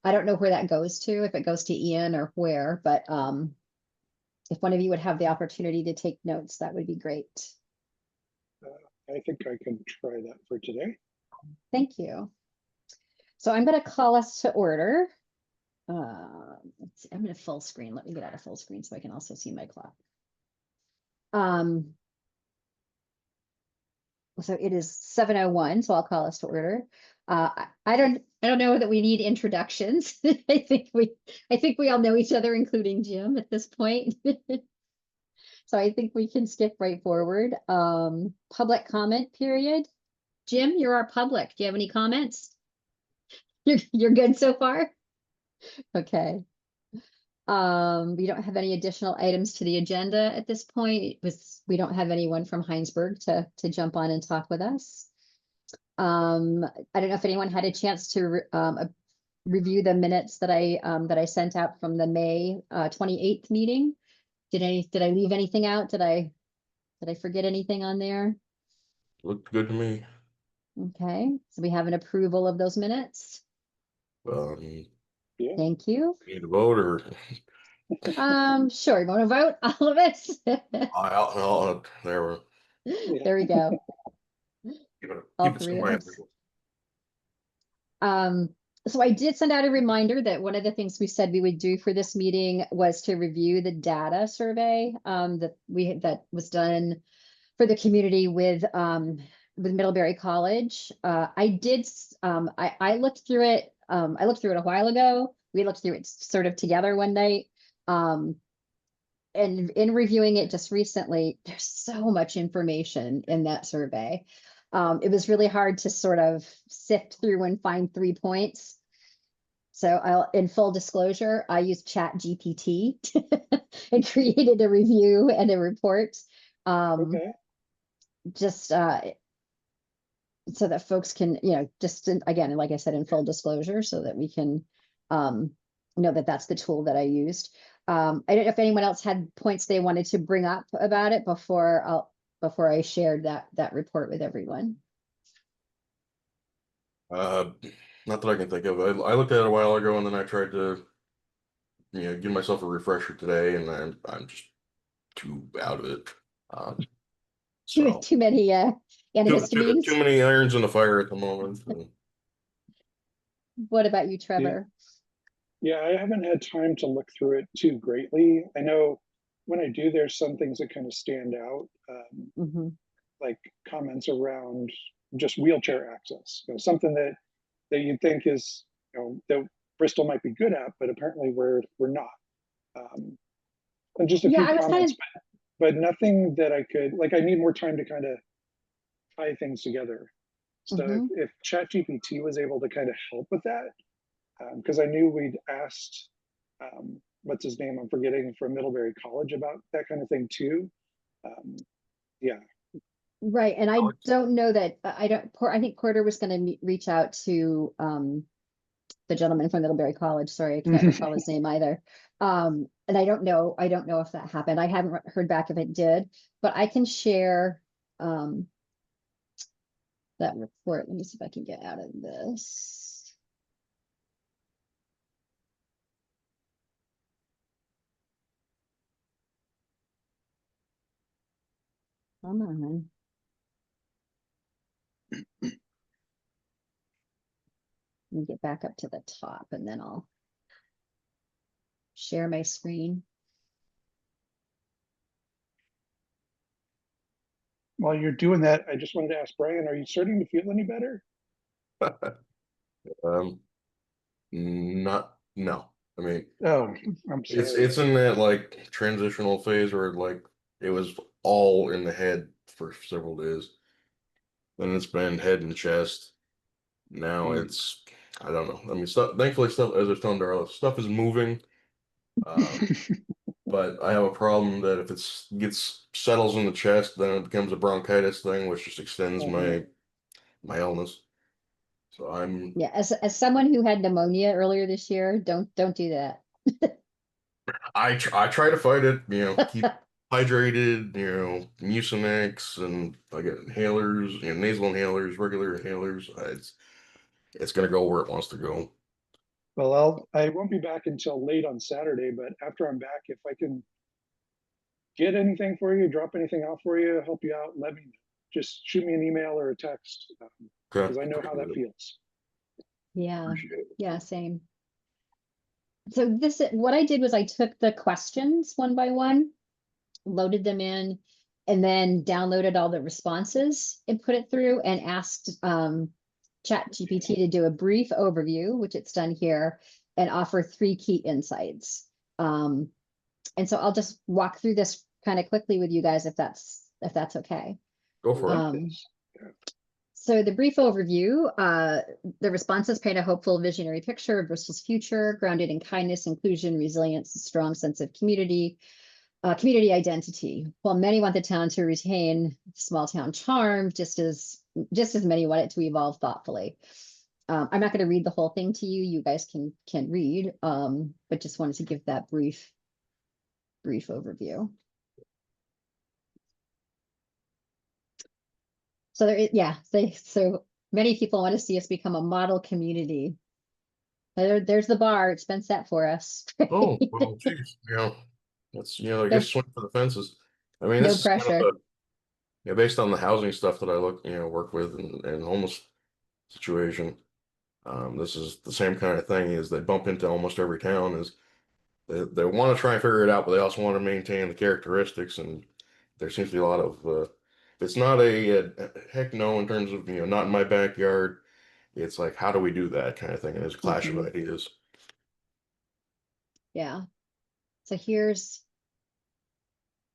I don't know where that goes to, if it goes to Ian or where, but if one of you would have the opportunity to take notes, that would be great. I think I can try that for today. Thank you. So I'm going to call us to order. Let's see, I'm going to full screen. Let me get out of full screen so I can also see my clock. So it is 7:01, so I'll call us to order. I don't know that we need introductions. I think we all know each other, including Jim at this point. So I think we can skip right forward. Public comment period. Jim, you're our public. Do you have any comments? You're good so far? Okay. We don't have any additional items to the agenda at this point. We don't have anyone from Heinsberg to jump on and talk with us. I don't know if anyone had a chance to review the minutes that I sent out from the May 28th meeting. Did I leave anything out? Did I forget anything on there? Looked good to me. Okay, so we have an approval of those minutes. Yeah. Thank you. Need to vote or Sure. You want to vote all of it? there we There we go. All keep it three of somewhere. us. So I did send out a reminder that one of the things we said we would do for this meeting was to review the data survey that was done for the community with Middlebury College. I looked through it. I looked through it a while ago. We looked through it sort of together one night. And in reviewing it just recently, there's so much information in that survey. It was really hard to sort of sift through and find 3 points. So in full disclosure, I used Chat GPT and created a review and a report. Okay. Just so that folks can, again, like I said, in full disclosure, so that we can know that that's the tool that I used. I don't know if anyone else had points they wanted to bring up about it before I shared that report with everyone. Not that I can think of. I looked at it a while ago and then I tried to, give myself a refresher today, and I'm just too out of it. So Too many antihistamines. too many irons in the fire at the moment. What about you, Trevor? Yeah, I haven't had time to look through it too greatly. I know when I do, there's some things that kind of stand out, like comments around just wheelchair access. Something that you think is, that Bristol might be good at, but apparently we're not. And just a few comments, but nothing that I could, like, I need more time to kind of tie things together. So if ChatGPT was able to kind of help with that, because I knew we'd asked, what's his name? I'm forgetting, from Middlebury College about that kind of thing too. Yeah. Right, and I don't know that I think Porter was going to reach out to the gentleman from Middlebury College. Sorry, I can't recall his name either. And I don't know if that happened. I haven't heard back if it did, but I can share that report. Let me see if I can get out of this. Come on. Let me get back up to the top and then I'll share my screen. While you're doing that, I just wanted to ask Brian, are you starting to feel any better? No. I mean, oh, I'm sorry. It's in that like transitional phase where like it was all in the head for several days. Then it's been head and chest. Now it's, I don't know. I mean, thankfully stuff, as I was telling Darla, stuff is moving. But I have a problem that if gets settles in the chest, then it becomes a bronchitis thing, which just extends my illness. So I'm as someone who had pneumonia earlier this year, don't do that. I try to fight it, keep hydrated, Mucinex, and I get inhalers, nasal inhalers, regular inhalers. It's gonna go where it wants to go. Well, I won't be back until late on Saturday, but after I'm back, if I can get anything for you, drop anything out for you, help you out, let me know. Just shoot me an email or a text, Okay, because I know how that appreciate it. feels. Yeah, Appreciate it. yeah, same. So what I did was I took the questions one by one, loaded them in, and then downloaded all the responses and put it through and asked ChatGPT to do a brief overview, which it's done here, and offer 3 key insights. And so I'll just walk through this kind of quickly with you guys if that's okay. Go I for it. like this. So the brief overview, the responses paint a hopeful visionary picture of Bristol's future, grounded in kindness, inclusion, resilience, a strong sense of community identity. While many want the town to retain small town charm, just as many want it to evolve thoughtfully. I'm not going to read the whole thing to you. You guys can read, but just wanted to give that brief overview. So so many people want to see us become a model community. There's the bar. It's been set for us. Oh, well, geez, that's, I No, guess swing for the fences. I mean, no this is kind of pressure. based on the housing stuff that I work with and homeless situation. This is the same kind of thing is they bump into almost every town is they want to try and figure it out, but they also want to maintain the characteristics. And there seems to be a lot of, it's not a heck no in terms of, not in my backyard. It's like, how do we do that kind of thing? And there's a clash of ideas. Yeah. So I'll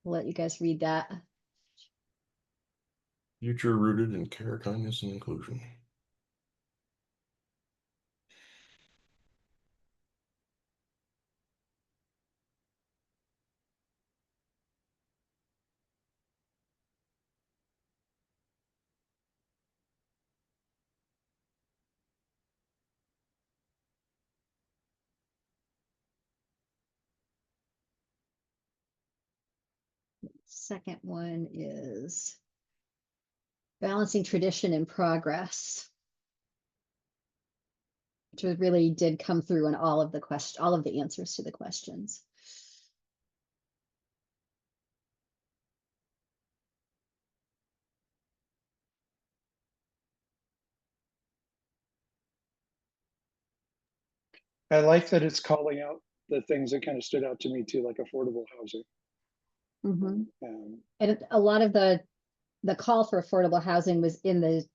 let you guys read that. Future rooted in care, kindness, and inclusion. Second one is balancing tradition and progress, which really did come through in all of the answers to the questions. I like that it's calling out the things that kind of stood out to me too, like affordable housing. And a lot of the call for affordable housing was in the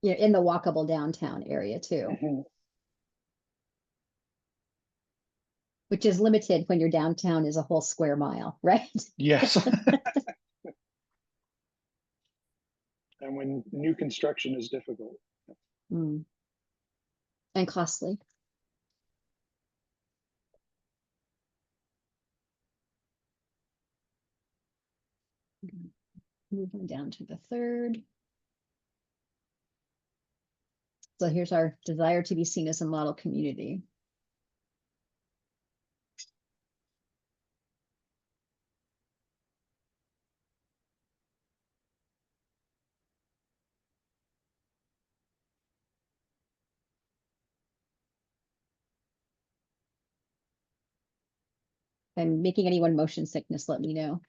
walkable downtown area too, which is limited when your downtown is a whole square mile, right? Yes. And when new construction is difficult. And costly. Moving down to the third. So here's our desire to be seen as a model community. If I'm making anyone motion sickness, let me know.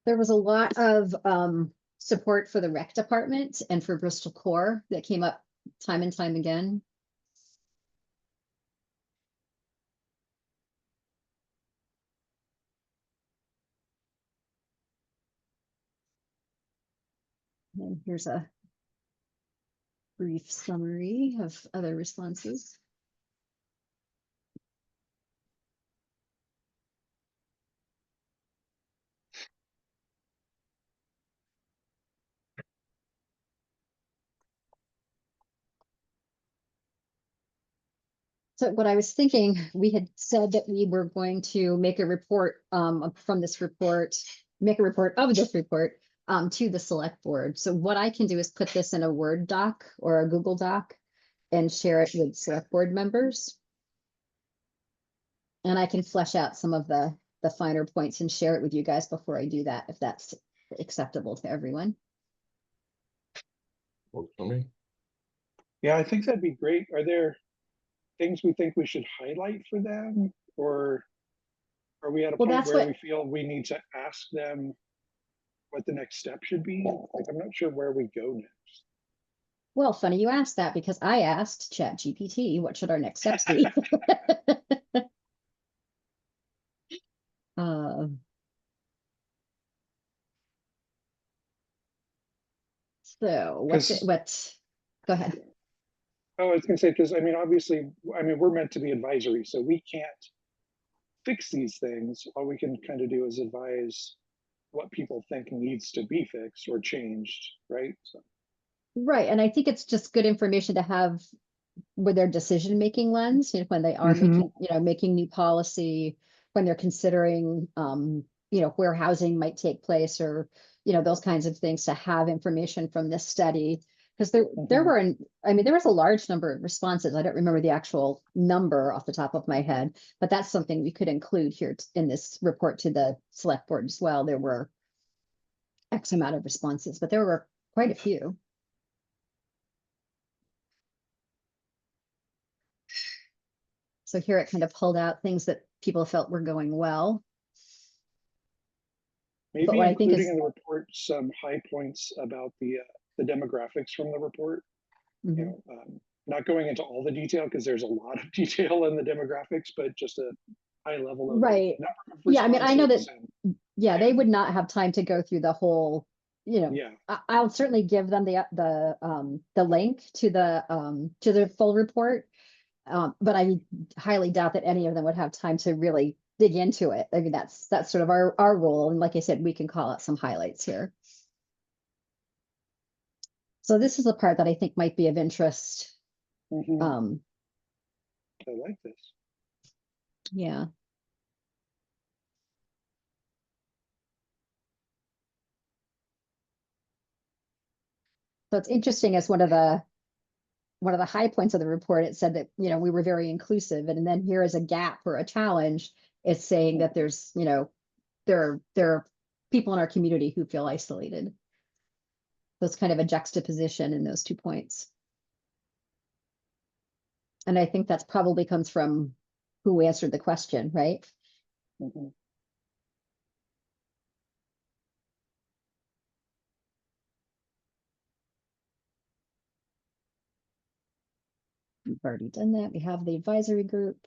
There was a lot of support for the rec department and for Bristol Core that came up time and time again. And here's a brief summary of other responses. So what I was thinking, we had said that we were going to make a report from this report, make a report of this report to the select board. So what I can do is put this in a Word doc or a Google Doc and share it with select board members. And I can flesh out some of the finer points and share it with you guys before I do that, if that's acceptable to everyone. Works for me. Yeah, I think that'd be great. Are there things we think we should highlight for them? Or are we at a Well, point that's where we what, feel we need to ask them what the next step should be? Like, I'm not sure where we go next. well, funny you asked that because I asked ChatGPT, what should our next steps be? Uh, so Because, go ahead. oh, I was gonna say, because I mean, obviously, I mean, we're meant to be advisory, so we can't fix these things. All we can kind of do is advise what people think needs to be fixed or changed, right? So, Right. And I think it's just good information to have with their decision-making lens, you know, when they are Mhm. making, making new policy, when they're considering, where housing might take place or, those kinds of things to have information from this study. Because Mhm. there was a large number of responses. I don't remember the actual number off the top of my head, but that's something we could include here in this report to the select board as well. There were X amount of responses, but there were quite a few. So here it kind of pulled out things that people felt were going well. But Maybe what I think including is, in the report some high points about the demographics from the report. You mhm. know, not going into all the detail because there's a lot of detail in the demographics, but just a high level of Right. number of Yeah, I mean, I know that, responses and yeah, yeah, they would not have time to go through the whole, yeah. I'll certainly give them the link to the full report. But I highly doubt that any of them would have time to really dig into it. I mean, that's sort of our role. And like I said, we can call out some highlights here. So this is the part that I think might be of interest. Mhm. Um, I like this. yeah. So it's interesting as one of the high points of the report, it said that, we were very inclusive. And then here is a gap or a challenge. It's saying that there's, there are people in our community who feel isolated. So it's kind of a juxtaposition in those 2 points. And I think that's probably comes from who answered the question, right? Mhm. We've already done that. We have the advisory group.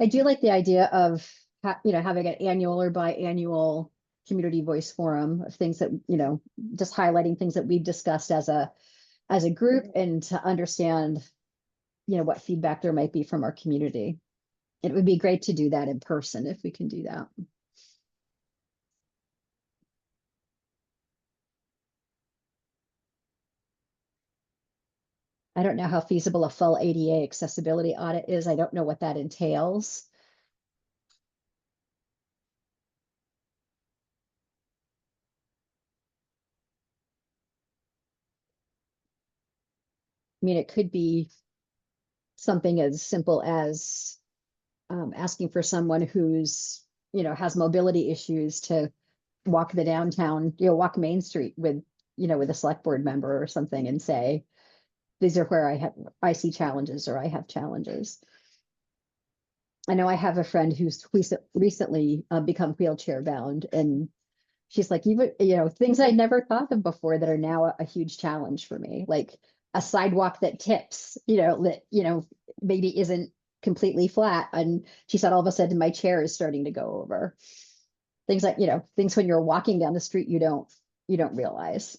I do like the idea of having an annual or biannual community voice forum of things that, just highlighting things that we've discussed as a group and to understand, what feedback there might be from our community. It would be great to do that in person if we can do that. I don't know how feasible a full ADA accessibility audit is. I don't know what that entails. I mean, it could be something as simple as asking for someone who's, has mobility issues to walk the downtown, walk Main Street with a select board member or something and say, these are where I see challenges or I have challenges. I know I have a friend who's recently become wheelchair bound, and she's like, even, things I never thought of before that are now a huge challenge for me, like a sidewalk that tips, that, maybe isn't completely flat. And she said, all of a sudden my chair is starting to go over. Things like, things when you're walking down the street, you don't realize.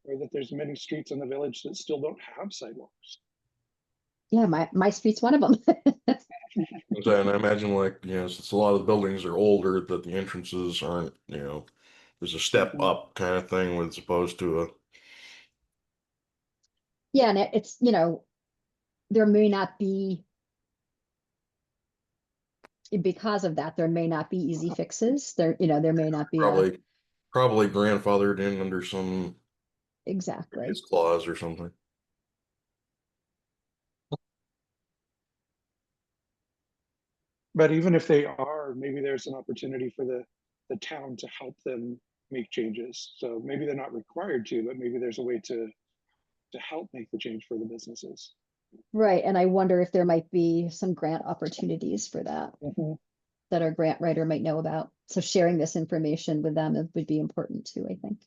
Or that there's many streets in the village that still don't have sidewalks. Yeah, my street's one of them. And I imagine, like, since a lot of the buildings are older, that the entrances aren't, there's a step Mhm. up kind of thing as opposed to a. Yeah, and it's, there may not be, because of that, there may not be easy fixes. There may not be a, Probably grandfathered in under some exactly. previous clause or something. But even if they are, maybe there's an opportunity for the town to help them make changes. So maybe they're not required to, but maybe there's a way to help make the change for the businesses. Right, and I wonder if there might be some grant opportunities for that Mhm. that our grant writer might know about. So sharing this information with them would be important too, I think.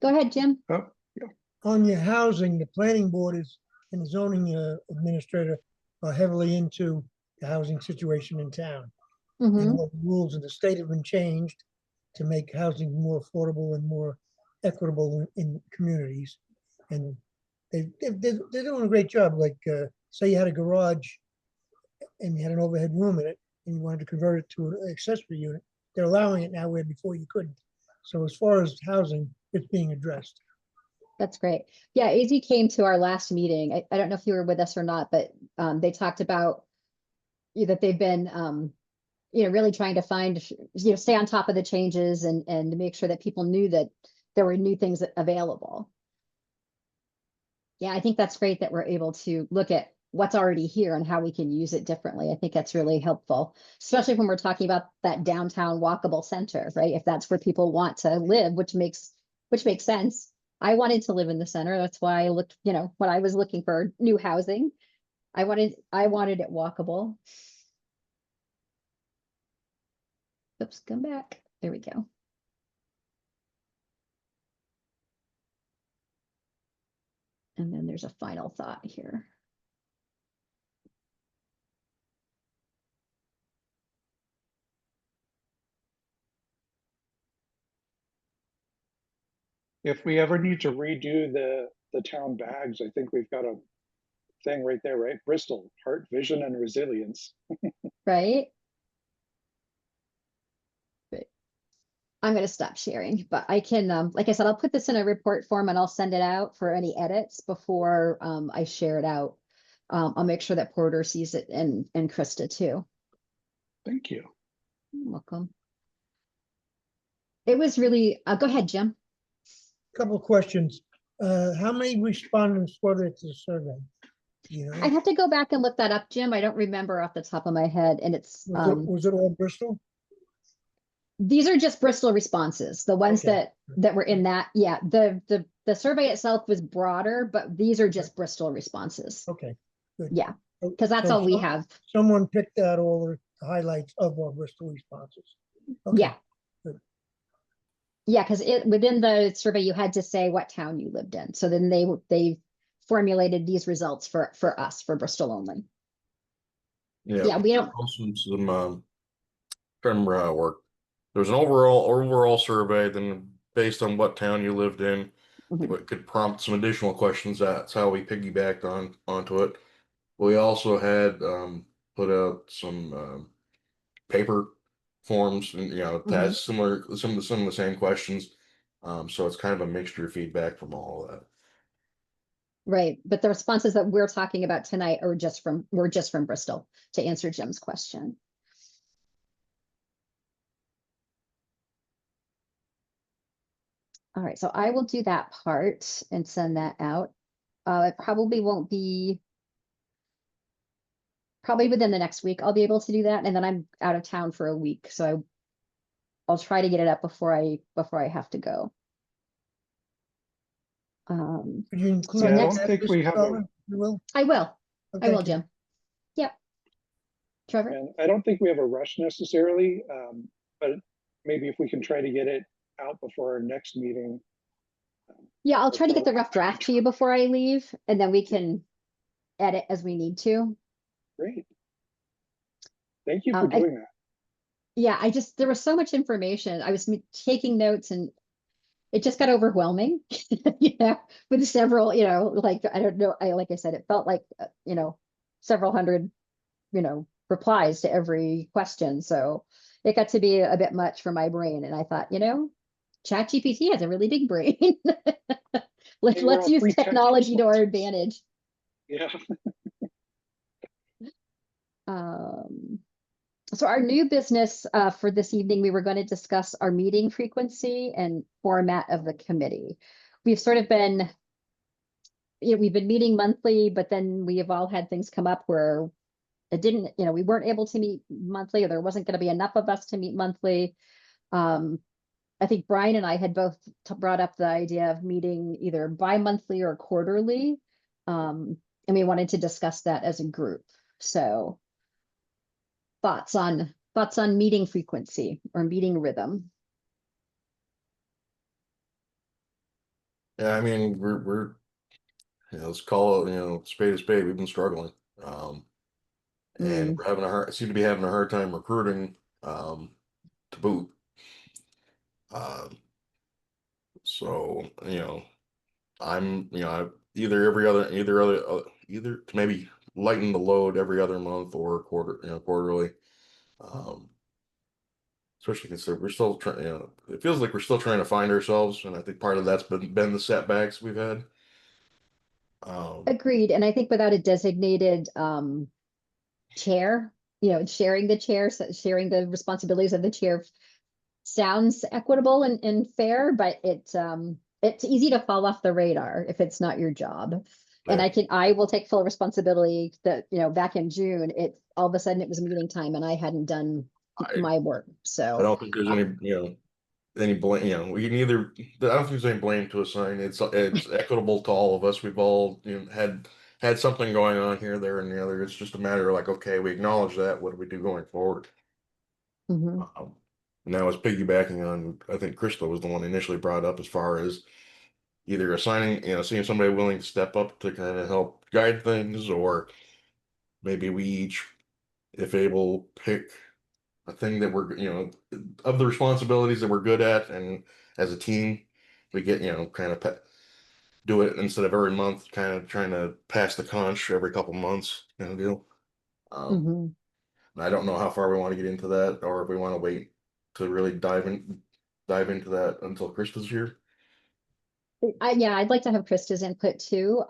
Go ahead, Jim. Oh, yeah. On your housing, the planning board is, and the zoning administrator are heavily into the housing situation in town. Mhm. And what rules of the state have been changed to make housing more affordable and more equitable in communities. And they're doing a great job. Like, say you had a garage and you had an overhead room in it and you wanted to convert it to an accessory unit, they're allowing it now where before you couldn't. So as far as housing, it's being addressed. That's great. Yeah, AZ came to our last meeting. I don't know if you were with us or not, but they talked about that they've been really trying to find, stay on top of the changes and make sure that people knew that there were new things available. Yeah, I think that's great that we're able to look at what's already here and how we can use it differently. I think that's really helpful, especially when we're talking about that downtown walkable center, right? If that's where people want to live, which makes sense. I wanted to live in the center. That's why I looked, when I was looking for new housing, I wanted it walkable. Oops, come back. There we go. And then there's a final thought here. If we ever need to redo the town bags, I think we've got a thing right there, right? Bristol, heart, vision, and resilience. Right? I'm going to stop sharing, but I can, like I said, I'll put this in a report form and I'll send it out for any edits before I share it out. I'll make sure that Porter sees it and Krista too. Thank you. You're welcome. It was really, go ahead, Jim. Couple of questions. How many respondents were there to the survey? You know, I'd have to go back and look that up, Jim. I don't remember off the top of my head. And it's, was it all Bristol? these are just Bristol responses, the ones Okay. that were in that. Yeah, the survey itself was broader, but these are just Bristol responses. Okay, good. Yeah, So- because that's so all we have. Someone picked out all the highlights of our Bristol responses. Okay, Yeah. good. Yeah, because within the survey you had to say what town you lived in. So then they formulated these results for us for Bristol only. Yeah, we don't. Also some trying to remember how it worked. There was an overall survey, then based on what town you lived in, Mhm. it could prompt some additional questions. That's how we piggybacked onto it. We also had put out some paper forms, and that's similar, some of the same questions. So it's kind of a mixture of feedback from all of that. Right, but the responses that we're talking about tonight were just from Bristol, to answer Jim's question. All right, so I will do that part and send that out. It probably won't be, probably within the next week I'll be able to do that, and then I'm out of town for a week, so I'll try to get it up before I have to go. Could you include So Yeah, I next, don't think we have a, You will? I will. Oh, I will, thank you. Jim. Yep. Trevor? and I don't think we have a rush necessarily, but maybe if we can try to get it out before our next meeting. Yeah, I'll try to get the rough draft to you before I leave, and then we can edit as we need to. Great. Thank you for I- doing that. Yeah, there was so much information. I was taking notes and it just got overwhelming, with several, like, I don't know, like I said, it felt like, several hundred, replies to every question. So it got to be a bit much for my brain. And I thought, ChatGPT has a really big brain. Hey, we're Let's all use free tech technology to our consultants. advantage. Yeah. So our new business for this evening, we were going to discuss our meeting frequency and format of the committee. We've sort of been, we've been meeting monthly, but then we have all had things come up where it didn't, we weren't able to meet monthly, or there wasn't going to be enough of us to meet monthly. I think Brian and I had both brought up the idea of meeting either bi-monthly or quarterly. And we wanted to discuss that as a group. So thoughts on meeting frequency or meeting rhythm? Yeah, I mean, we're let's call it, spade a spade. We've been struggling. And Mm, we're seem to be having a hard time recruiting, to boot. Um, so, either to maybe lighten the load every other month or quarterly. Um, Especially considering we're still trying, it feels like we're still trying to find ourselves, and I think part of that's been the setbacks we've had. agreed. And I think without a designated chair, sharing the chair, sharing the responsibilities of the chair sounds equitable and fair, but it's easy to fall off the radar if it's not your job. And Yeah. I will take full responsibility that, back in June, all of a sudden it was meeting time and I hadn't done I my work. I So, don't think there's any blame. We can either. I don't think there's any blame to assign. It's equitable to all of us. We've all had something going on here, there, and the other. It's just a matter of like, okay, we acknowledge that. What do we do going forward? mhm. And that was piggybacking on. I think Crystal was the one initially brought up as far as either assigning, seeing somebody willing to step up to kind of help guide things, or maybe we each, if able, pick a thing that we're, of the responsibilities that we're good at, and as a team, we get, kind of do it instead of every month, kind of trying to pass the conch every couple months, deal. Um, Mhm. and I don't know how far we want to get into that, or if we want to wait to really dive into that until Krista's here. Yeah, I'd like to have Krista's input too.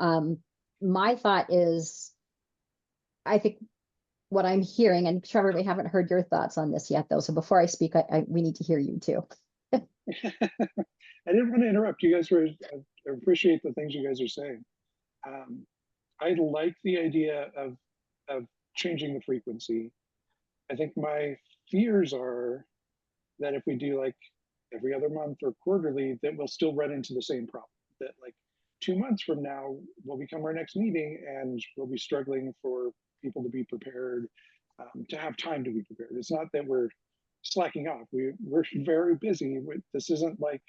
My thought is, I think what I'm hearing, and Trevor, we haven't heard your thoughts on this yet, though. So before I speak, we need to hear you too. I didn't want to interrupt. I appreciate the things you guys are saying. Um, I like the idea of changing the frequency. I think my fears are that if we do like every other month or quarterly, that we'll still run into the same problem. That like 2 months from now will become our next meeting, and we'll be struggling for people to be prepared, to have time to be prepared. It's not that we're slacking off. We're very busy. This isn't like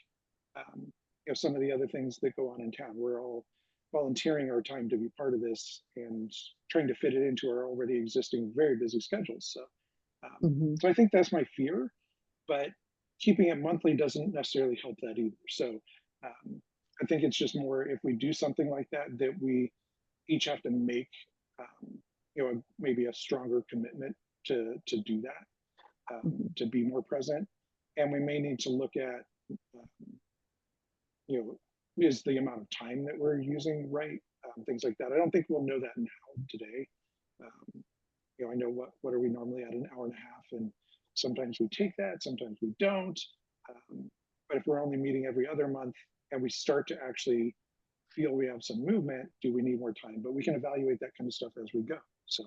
some of the other things that go on in town. We're all volunteering our time to be part of this and trying to fit it into our already existing very busy schedules. So, Mhm. so I think that's my fear, but keeping it monthly doesn't necessarily help that either. So I think it's just more if we do something like that, that we each have to make, maybe a stronger commitment to do that, Mhm. to be more present. And we may need to look at, um, is the amount of time that we're using right, things like that. I don't think we'll know that now today. Um, I know what are we normally at, an hour and a half, and sometimes we take that, sometimes we don't. But if we're only meeting every other month and we start to actually feel we have some movement, do we need more time? But we can evaluate that kind of stuff as we go. So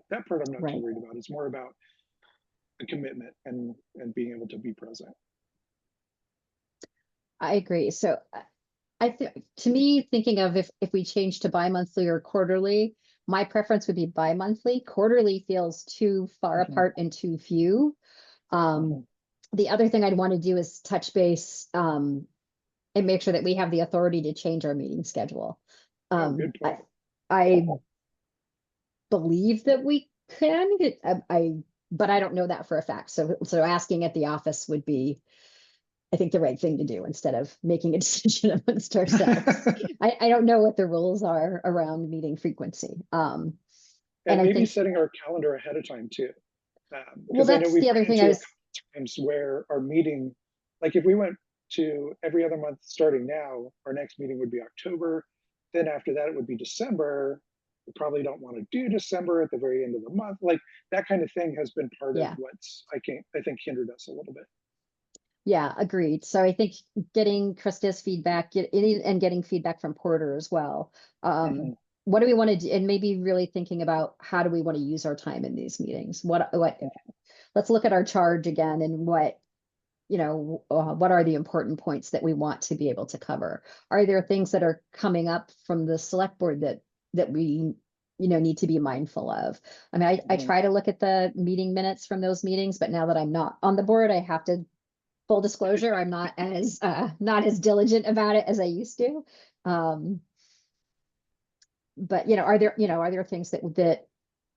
that part I'm not too Right. worried about. It's more about the commitment and being able to be present. I agree. So to me, thinking of if we change to bi-monthly or quarterly, my preference would be bi-monthly. Quarterly feels too far apart and too few. The other thing I'd want to do is touch base and make sure that we have the authority to change our meeting schedule. Good point. I believe that we can. But I don't know that for a fact. So asking at the office would be, I think, the right thing to do instead of making a decision amongst ourselves. I don't know what the rules are around meeting frequency. And I maybe think, setting our calendar ahead of time too. well, Because I know that's we've the other run thing into a couple times where our meeting, like if we went to every other month starting now, our next meeting would be October. Then after that, it would be December. We probably don't want to do December at the very end of the month. Like that kind of thing has been part of yeah, what's, I think hindered us a little bit. yeah, agreed. So I think getting Krista's feedback, and getting feedback from Porter as well. Mhm. what do we want to do? And maybe really thinking about how do we want to use our time in these meetings? Let's look at our charge again and what are the important points that we want to be able to cover? Are there things that are coming up from the select board that we need to be mindful of? I mean, I try to look at the meeting minutes from those meetings, but now that I'm not on the board, I have to, full disclosure, I'm not as diligent about it as I used to. But are there things that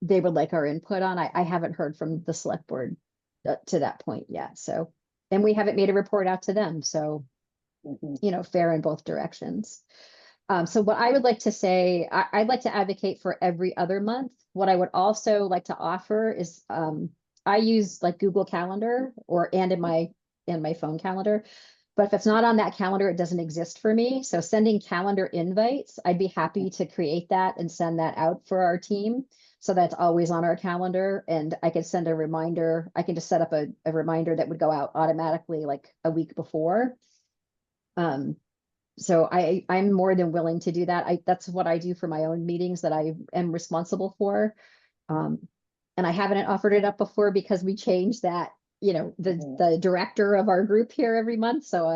they would like our input on? I haven't heard from the select board to that point yet. So, and we haven't made a report out to them. So, fair in both directions. So what I would like to say, I'd like to advocate for every other month. What I would also like to offer is I use like Google Calendar and in my phone calendar. But if it's not on that calendar, it doesn't exist for me. So sending calendar invites, I'd be happy to create that and send that out for our team. So that's always on our calendar. And I could send a reminder. I can just set up a reminder that would go out automatically like a week before. So I'm more than willing to do that. That's what I do for my own meetings that I am responsible for. And I haven't offered it up before because we changed that, the director of our group here every month. So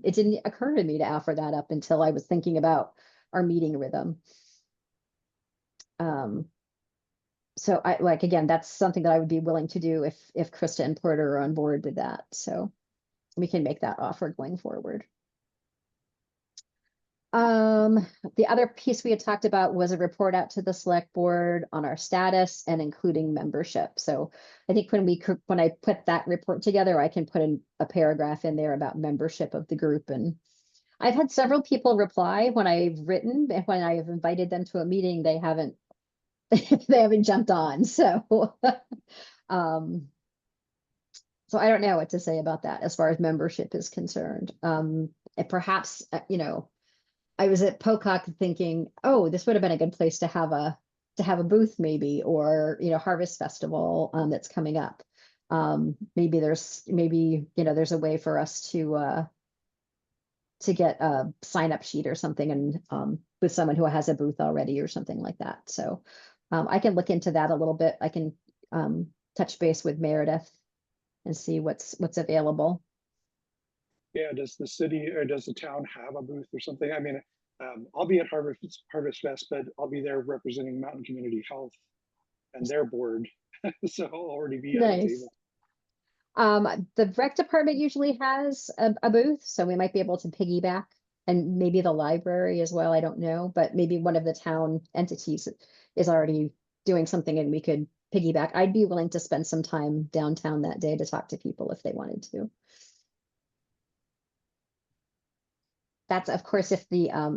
it didn't occur to me to offer that up until I was thinking about our meeting rhythm. So again, that's something that I would be willing to do if Krista and Porter are on board with that. So we can make that offer going forward. The other piece we had talked about was a report out to the select board on our status and including membership. So I think when I put that report together, I can put in a paragraph in there about membership of the group. And I've had several people reply when I've written, and when I have invited them to a meeting, they haven't jumped on. So so I don't know what to say about that as far as membership is concerned. And perhaps, I was at Pocock thinking, oh, this would have been a good place to have a booth maybe, or, Harvest Festival that's coming up. Maybe there's a way for us to get a sign up sheet or something and with someone who has a booth already or something like that. So I can look into that a little bit. I can touch base with Meredith and see what's available. Yeah, does the city or does the town have a booth or something? I mean, I'll be at Harvest Fest, but I'll be there representing Mountain Community Health and their board. So I'll already be at the Nice. table. The rec department usually has a booth, so we might be able to piggyback, and maybe the library as well. I don't know, but maybe one of the town entities is already doing something and we could piggyback. I'd be willing to spend some time downtown that day to talk to people if they wanted to. That's of course if the I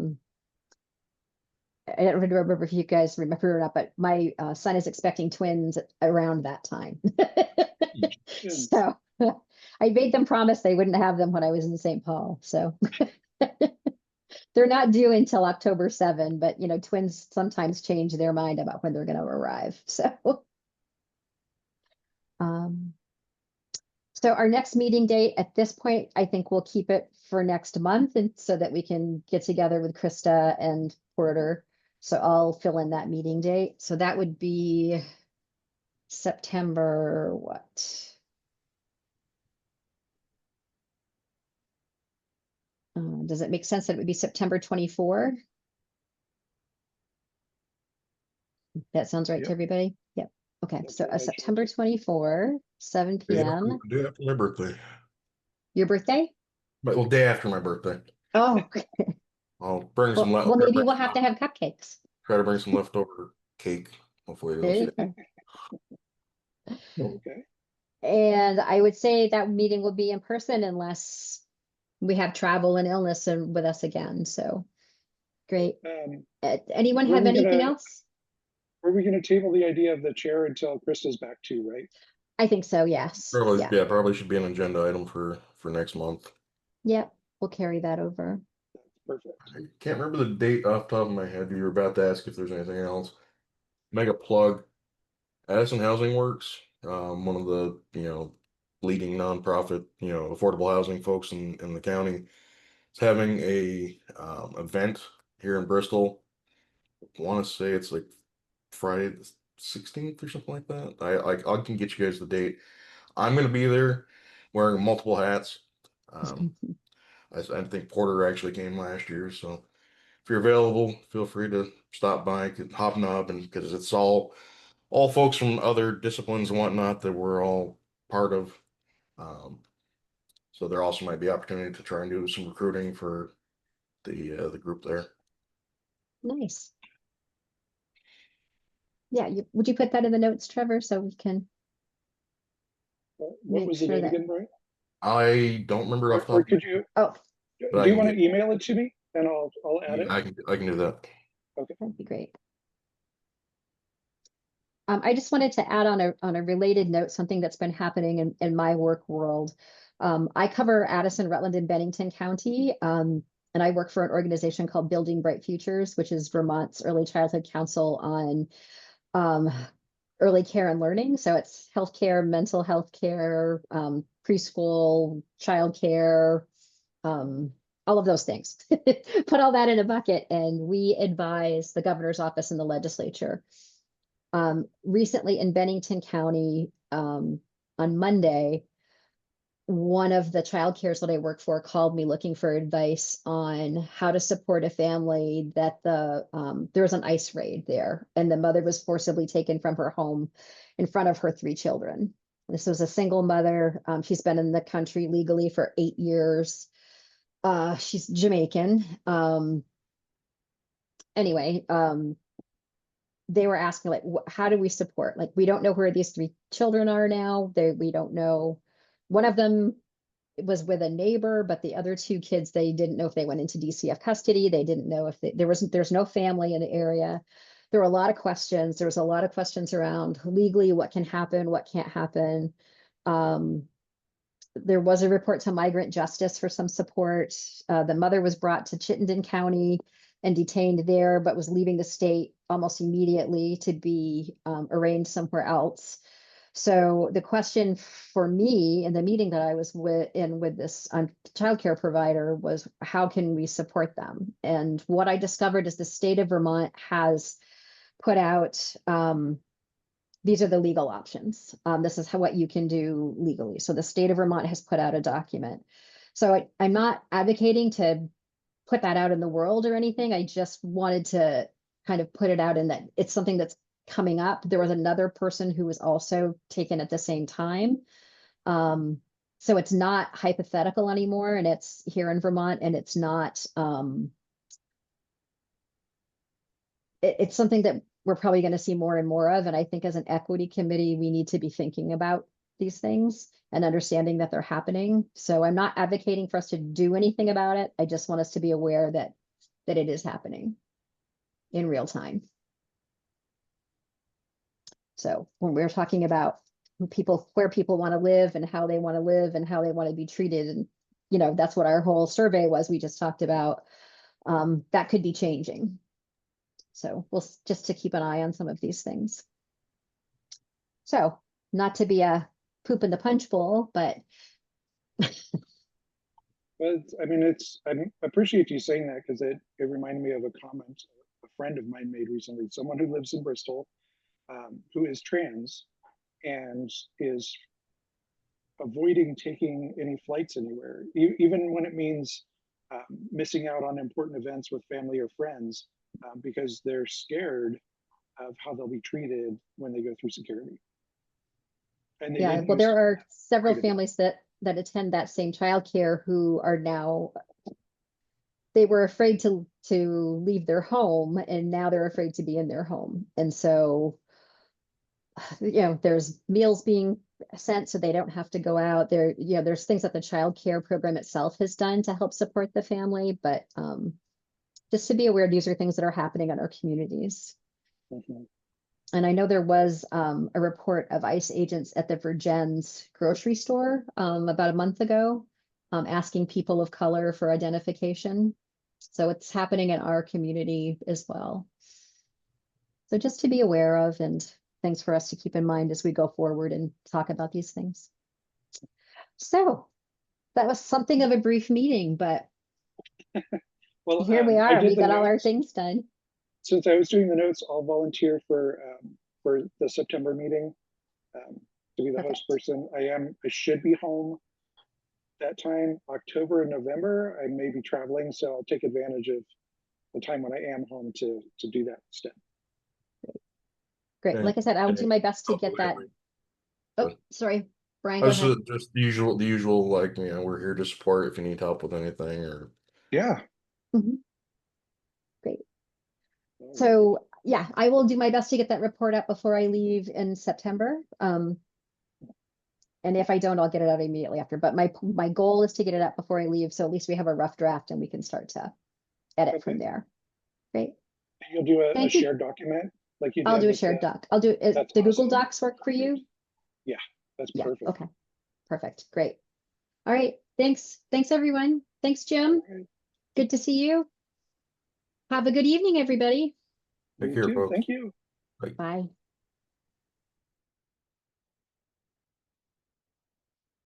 don't remember if you guys remember or not, but my son is expecting twins around that time. So I made them promise they wouldn't have them when I was in St. Paul. So they're not due until October 7, but twins sometimes change their mind about when they're going to arrive. So our next meeting date at this point, I think we'll keep it for next month, and so that we can get together with Krista and Porter. So I'll fill in that meeting date. So that would be September, what? Does it make sense that it would be September 24? That sounds right to Yep. everybody? Yep. Okay, That's so what I September chose. 24, 7 p.m. Day after my birthday. Your birthday? Well, day after my birthday. Oh, I'll bring some well, maybe we'll have to have cupcakes. try to bring some leftover cake. Hopefully There it'll you stay. go. Okay. And I would say that meeting will be in person unless we have travel and illness and with us again. So great. Anyone Were have we anything gonna- else? Were we going to table the idea of the chair until Krista's back too, right? I think so. Yes. Probably, Yeah. yeah, probably should be an agenda item for next month. Yep. We'll carry that over. Perfect. I can't remember the date off the top of my head. You were about to ask if there's anything else. Mega plug. Addison Housing Works, one of the leading nonprofit affordable housing folks in the county, is having a event here in Bristol want to say it's like Friday the 16th or something like that. I can get you guys the date. I'm gonna be there wearing multiple hats. I think Porter actually came last year, so if you're available, feel free to stop by, hobnob, and because it's all folks from other disciplines and whatnot that we're all part of. Um, so there also might be opportunity to try and do some recruiting for the group there. Nice. Yeah, would you put that in the notes, Trevor, so we can What make was the sure date that, again, Brian? I don't remember off the Or top. could you, oh, But I do you can want to get, email it to me and I'll add it? I can do that. Okay. that'd be great. I just wanted to add on a related note, something that's been happening in my work world. I cover Addison, Rutland, and Bennington County, and I work for an organization called Building Bright Futures, which is Vermont's Early Childhood Council on early care and learning. So it's healthcare, mental health care, preschool, childcare, all of those things. Put all that in a bucket, and we advise the governor's office and the legislature. Recently in Bennington County, on Monday, one of the child cares that I work for called me looking for advice on how to support a family that there was an ICE raid there, and the mother was forcibly taken from her home in front of her 3 children. This was a single mother. She's been in the country legally for 8 years. She's Jamaican. Anyway, they were asking, like, how do we support? Like, we don't know where these 3 children are now. We don't know. One of them was with a neighbor, but the other 2 kids, they didn't know if they went into DCF custody. They didn't know if there's no family in the area. There were a lot of questions. There was a lot of questions around legally what can happen, what can't happen. There was a report to Migrant Justice for some support. The mother was brought to Chittenden County and detained there, but was leaving the state almost immediately to be arraigned somewhere else. So the question for me in the meeting that I was with this childcare provider was, how can we support them? And what I discovered is the state of Vermont has put out, these are the legal options. This is what you can do legally. So the state of Vermont has put out a document. So I'm not advocating to put that out in the world or anything. I just wanted to kind of put it out in that it's something that's coming up. There was another person who was also taken at the same time. So it's not hypothetical anymore, and it's here in Vermont, and it's not, it's something that we're probably going to see more and more of. And I think as an equity committee, we need to be thinking about these things and understanding that they're happening. So I'm not advocating for us to do anything about it. I just want us to be aware that it is happening in real time. So when we're talking about where people want to live and how they want to live and how they want to be treated, and that's what our whole survey was. We just talked about that could be changing. So we'll just to keep an eye on some of these things. So not to be a poop in the punch bowl, but I appreciate you saying that, because it reminded me of a comment a friend of mine made recently. Someone who lives in Bristol, who is trans and is avoiding taking any flights anywhere, even when it means missing out on important events with family or friends, because they're scared of how they'll be treated when they go through security. And they yeah, didn't well, there are several quite a bit. families that attend that same childcare who are now, they were afraid to leave their home, and now they're afraid to be in their home. And so, there's meals being sent so they don't have to go out there. There's things that the child care program itself has done to help support the family, but just to be aware, these are things that are happening in our communities. Mhm. And I know there was a report of ICE agents at the Virgins grocery store about a month ago, asking people of color for identification. So it's happening in our community as well. So just to be aware of, and things for us to keep in mind as we go forward and talk about these things. So that was something of a brief meeting, but Well, here we I are. did We the got all our notes. things done. since I was doing the notes, I'll volunteer for the September meeting to be the host Perfect. person. I should be home that time, October and November. I may be traveling, so I'll take advantage of the time when I am home to do that step. Great. Okay. Like I said, I'll do my best to Oh, get that. wait. Oh, sorry, Brian, I go was ahead. just the usual, like, you know, we're here to support if you need help with anything or. Yeah. Mhm. Great. All right. So yeah, I will do my best to get that report out before I leave in September. And if I don't, I'll get it out immediately after. But my goal is to get it out before I leave, so at least we have a rough draft and we can start to edit from Okay. there. Great. You'll do a Thank you. shared document like you I'll did do a with shared the. doc. I'll do That's the Google awesome. Docs work for you? Yeah, that's Yeah. perfect. Okay. Perfect. Great. All right. Thanks. Thanks, everyone. Thanks, Jim. All right. Good to see you. Have a good evening, everybody. Take You care, too. folks. Thank you. Bye. Bye.